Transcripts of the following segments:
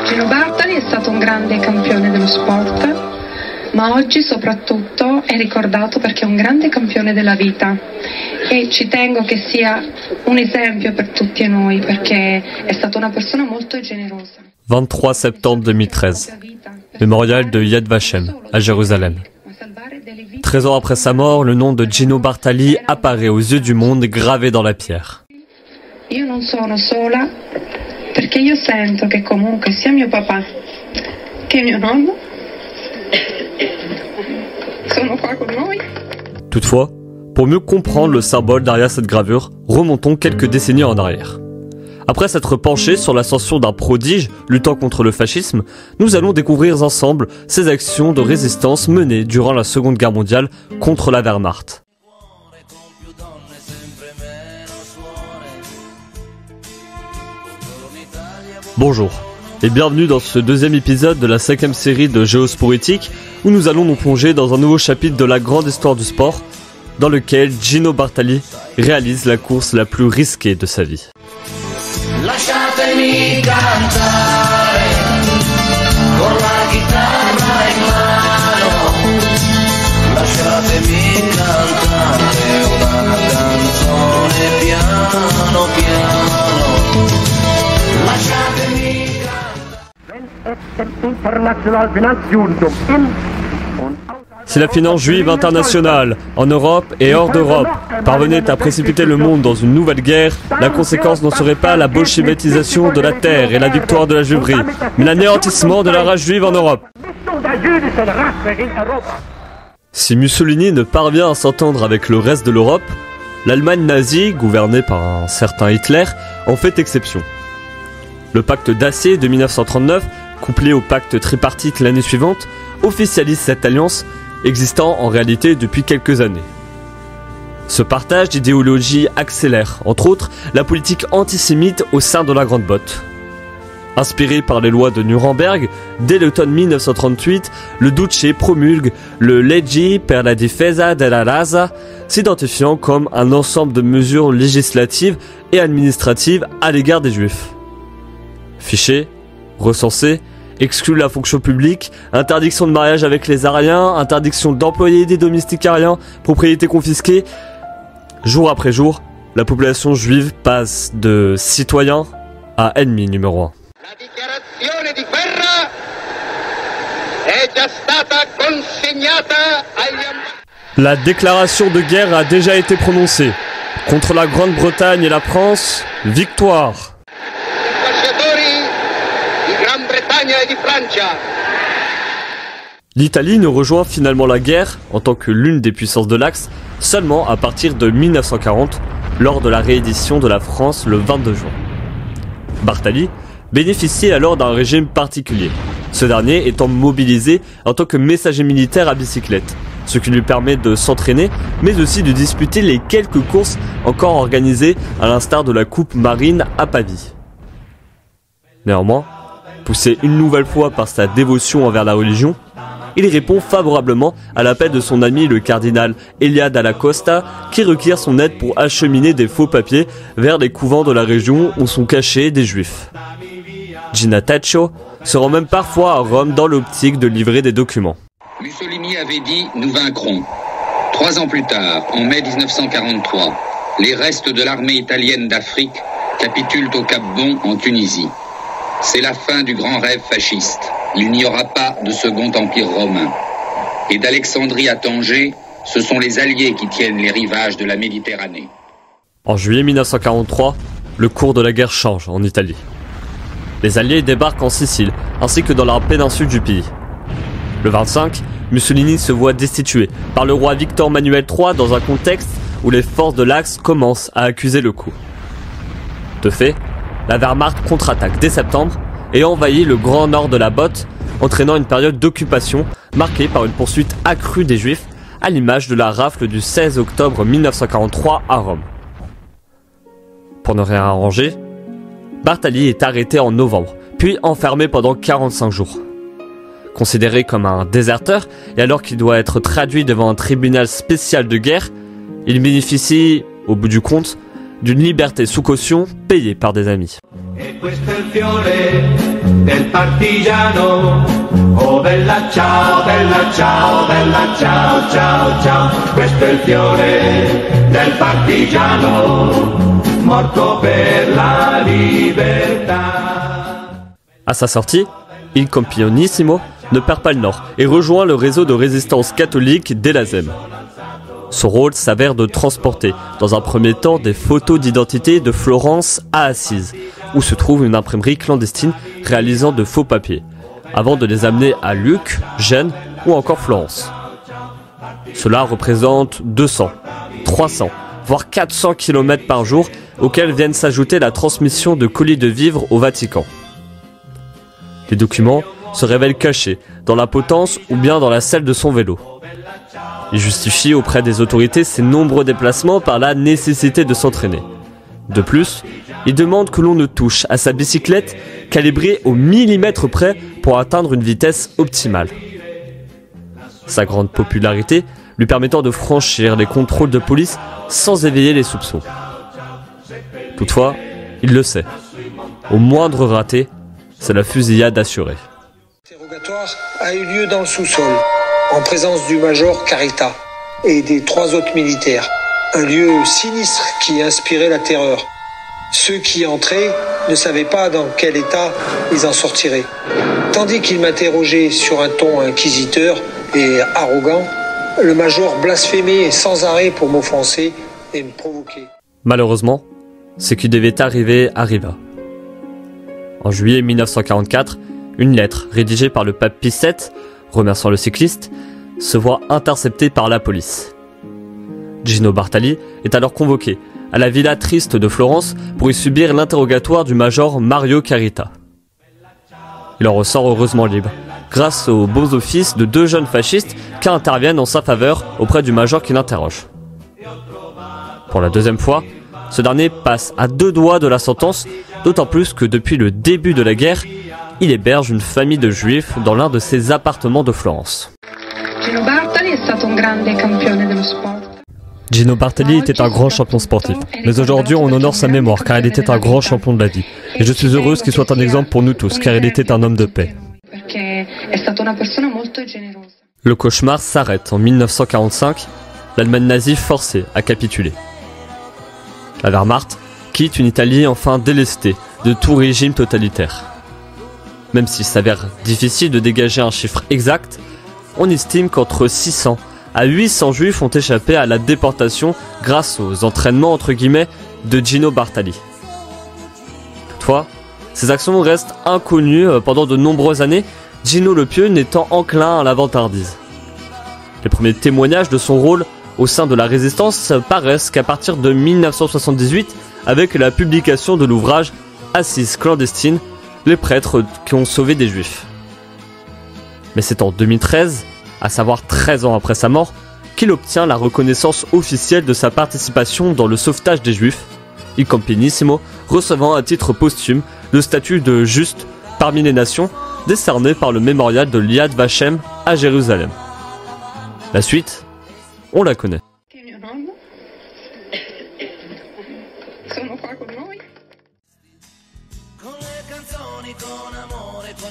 Gino Bartali è stato un grande campione dello sport, ma oggi soprattutto è ricordato perché è un grande campione della vita e ci tengo che sia un esempio per tutti noi perché è stata una persona molto generosa. 23 septembre 2013, mémorial de Yad Vashem à Jérusalem. 13 ans après sa mort, le nom de Gino Bartali apparaît aux yeux du monde gravé dans la pierre. Io non sono sola perché io sento che comunque sia mio papà che mio nonno sono qua con noi. Toutefois, pour mieux comprendre le symbole derrière cette gravure, remontons quelques décennies en arrière. Après s'être penchés sur l'ascension d'un prodige luttant contre le fascisme, nous allons découvrir ensemble ses actions de résistance menées durant la Seconde Guerre mondiale contre la Wehrmacht. Bonjour et bienvenue dans ce deuxième épisode de la 5e série de Géosporétique où nous allons nous plonger dans un nouveau chapitre de la grande histoire du sport dans lequel Gino Bartali réalise la course la plus risquée de sa vie. Lasciatemi cantare con la chitarra in mano, lasciatemi cantare una canzone piano piano, lasciatemi cantare. Si la finance juive internationale, en Europe et hors d'Europe, parvenait à précipiter le monde dans une nouvelle guerre, la conséquence n'en serait pas la bolchevétisation de la terre et la victoire de la juiverie, mais l'anéantissement de la race juive en Europe. Si Mussolini ne parvient à s'entendre avec le reste de l'Europe, l'Allemagne nazie, gouvernée par un certain Hitler, en fait exception. Le pacte d'acier de 1939, couplé au pacte tripartite l'année suivante, officialise cette alliance existant en réalité depuis quelques années. Ce partage d'idéologie accélère, entre autres, la politique antisémite au sein de la Grande Botte. Inspiré par les lois de Nuremberg, dès l'automne 1938, le Duce promulgue le Leggi per la difesa della Raza, s'identifiant comme un ensemble de mesures législatives et administratives à l'égard des Juifs. Fichés, recensés, exclut la fonction publique, interdiction de mariage avec les Aryens, interdiction d'employer des domestiques aryens, propriété confisquée. Jour après jour, la population juive passe de citoyen à ennemi numéro 1. La dichiarazione di guerra è già stata consegnata agli... La déclaration de guerre a déjà été prononcée. Contre la Grande-Bretagne et la France, victoire. L'Italie ne rejoint finalement la guerre, en tant que l'une des puissances de l'Axe, seulement à partir de 1940, lors de la réédition de la France le 22 juin. Bartali bénéficie alors d'un régime particulier, ce dernier étant mobilisé en tant que messager militaire à bicyclette, ce qui lui permet de s'entraîner, mais aussi de disputer les quelques courses encore organisées à l'instar de la Coupe Marine à Pavie. Néanmoins, poussé une nouvelle fois par sa dévotion envers la religion, il répond favorablement à l'appel de son ami le cardinal Elia Dalla Costa qui requiert son aide pour acheminer des faux papiers vers les couvents de la région où sont cachés des juifs. Ginataccio se rend même parfois à Rome dans l'optique de livrer des documents. Mussolini avait dit « Nous vaincrons ». 3 ans plus tard, en mai 1943, les restes de l'armée italienne d'Afrique capitulent au Cap Bon en Tunisie. C'est la fin du grand rêve fasciste. Il n'y aura pas de second empire romain. Et d'Alexandrie à Tanger, ce sont les Alliés qui tiennent les rivages de la Méditerranée. En juillet 1943, le cours de la guerre change en Italie. Les Alliés débarquent en Sicile, ainsi que dans la péninsule du pays. Le 25, Mussolini se voit destitué par le roi Victor Emmanuel III dans un contexte où les forces de l'Axe commencent à accuser le coup. De fait, la Wehrmacht contre-attaque dès septembre et envahit le grand nord de la Botte, entraînant une période d'occupation marquée par une poursuite accrue des Juifs, à l'image de la rafle du 16 octobre 1943 à Rome. Pour ne rien arranger, Bartali est arrêté en novembre, puis enfermé pendant 45 jours. Considéré comme un déserteur, et alors qu'il doit être traduit devant un tribunal spécial de guerre, il bénéficie, au bout du compte, d'une liberté sous caution payée par des amis. E questo è il fiore del partigiano. Oh bella ciao, bella ciao, bella ciao, ciao, ciao. Questo è il fiore del partigiano, morto per la libertà. À sa sortie, Il Campionissimo ne perd pas le nord et rejoint le réseau de résistance catholique dès la Zème. Son rôle s'avère de transporter, dans un premier temps, des photos d'identité de Florence à Assise, où se trouve une imprimerie clandestine réalisant de faux papiers, avant de les amener à Lucques, Gênes ou encore Florence. Cela représente 200, 300, voire 400 km par jour, auxquels viennent s'ajouter la transmission de colis de vivres au Vatican. Les documents se révèlent cachés, dans la potence ou bien dans la selle de son vélo. Il justifie auprès des autorités ses nombreux déplacements par la nécessité de s'entraîner. De plus, il demande que l'on ne touche à sa bicyclette calibrée au millimètre près pour atteindre une vitesse optimale. Sa grande popularité lui permettant de franchir les contrôles de police sans éveiller les soupçons. Toutefois, il le sait. Au moindre raté, c'est la fusillade assurée. L'interrogatoire a eu lieu dans le sous-sol, en présence du major Carita et des 3 autres militaires. Un lieu sinistre qui inspirait la terreur. Ceux qui entraient ne savaient pas dans quel état ils en sortiraient. Tandis qu'il m'interrogeait sur un ton inquisiteur et arrogant, le major blasphémait sans arrêt pour m'offenser et me provoquer. Malheureusement, ce qui devait arriver arriva. En juillet 1944, une lettre rédigée par le pape Pie VII, remerciant le cycliste, se voit interceptée par la police. Gino Bartali est alors convoqué à la Villa Triste de Florence pour y subir l'interrogatoire du major Mario Carita. Il en ressort heureusement libre, grâce aux bons offices de 2 jeunes fascistes qui interviennent en sa faveur auprès du major qui l'interroge. Pour la deuxième fois, ce dernier passe à 2 doigts de la sentence, d'autant plus que depuis le début de la guerre, il héberge une famille de juifs dans l'un de ses appartements de Florence. Gino Bartali è stato un grande campione dello sport. Gino Bartali était un grand champion sportif, mais aujourd'hui on honore sa mémoire car il était un grand champion de la vie. Et je suis heureuse qu'il soit un exemple pour nous tous car il était un homme de paix. Le cauchemar s'arrête en 1945, l'Allemagne nazie forcée à capituler. La Wehrmacht quitte une Italie enfin délestée de tout régime totalitaire. Même s'il s'avère difficile de dégager un chiffre exact, on estime qu'entre 600 à 800 juifs ont échappé à la déportation grâce aux entraînements entre guillemets de Gino Bartali. Toutefois, ces actions restent inconnues pendant de nombreuses années, Gino le Pieux n'étant enclin à la vantardise. Les premiers témoignages de son rôle au sein de la résistance paraissent qu'à partir de 1978, avec la publication de l'ouvrage Assise clandestine, les prêtres qui ont sauvé des juifs. Mais c'est en 2013, à savoir 13 ans après sa mort, qu'il obtient la reconnaissance officielle de sa participation dans le sauvetage des juifs, Il Campionissimo recevant à titre posthume le statut de juste parmi les nations décerné par le mémorial de Yad Vashem à Jérusalem. La suite, on la connaît.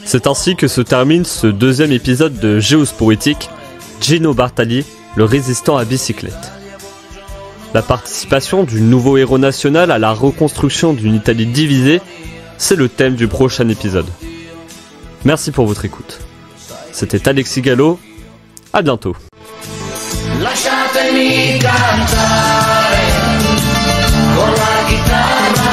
C'est ainsi que se termine ce 2e épisode de Géosporitique, Gino Bartali, le résistant à bicyclette. La participation du nouveau héros national à la reconstruction d'une Italie divisée, c'est le thème du prochain épisode. Merci pour votre écoute. C'était Alexis Gallo, à bientôt. Lasciatemi cantare con la chitarra